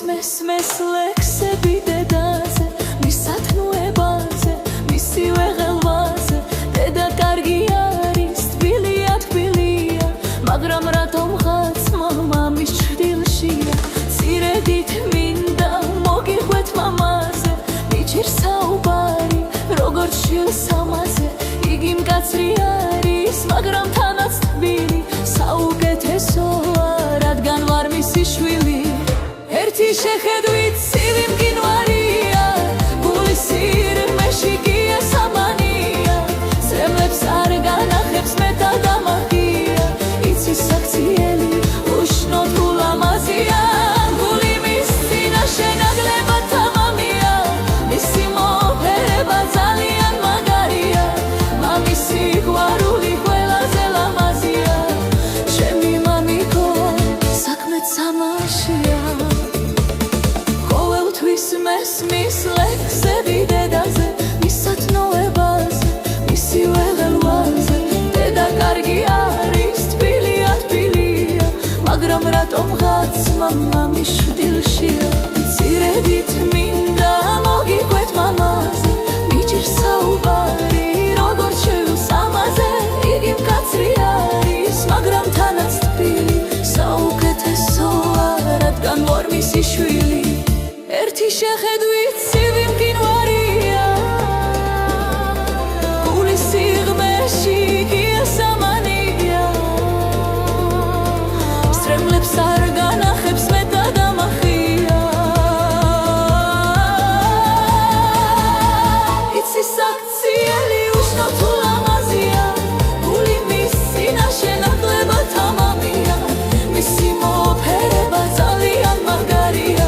მესმეს ლექსები დედაზე, მის სათნოებაზე, მისივე ღელვაზე. დედა კარგი არის, თბილია, თბილია, მაგრამ რატომ ხაცმა მამის ჭრილშია. წირედით მინდა მოგიყვეთ მამაზე, მიჭირ საუბარი, როგორც შილს ამაზე. იგი მკაცრი არის, მაგრამ თანაც თბილი, საუკეთესოა, რადგან ვარ მისი შვილი. ერთი შეხედვით ცივი მყინვარია, გულის სიღრმეში კი ესამანია. სრემლებს არ განახებს მეტად დამაგია, იცის საქციელი, უშნოდ გულამაზია. გული მის წინაშე ნაკლებად თამამია, მისი მოფერება ძალიან მაგარია. მამის სიყვარული ყველაზე ლამაზია, ჩემი მამიკო საქმეც ამაშია. მესმის ლექსები დედაზე, მის სათნოებაზე, მისივე ღელვაზე. დედა კარგი არის, თბილია, თბილია, მაგრამ რატომ ხაცმა მამის ჭრილშია. წირედით მინდა მოგიყვეთ მამაზე, მიჭირ საუბარი, როგორც შვილს ამაზე. იგი მკაცრი არის, მაგრამ თანაც თბილი, საუკეთესოა, რადგან ვარ მისი შვილი. ერთი შეხედვით ცივი მყინვარია, გულის სიღრმეში კი ესამანია. სრემლებს არ განახებს მეტად ამახია, იცის საქციელი, უშნოდ ულამაზია. გული მის წინაშე ნაკლებად თამამია, მისი მოფერება ძალიან მაგარია.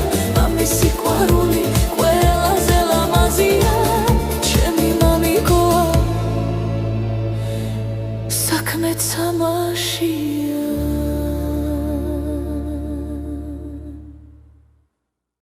სიყვარული ყველაზე ლამაზია, ჩემი მამიკო საქმეც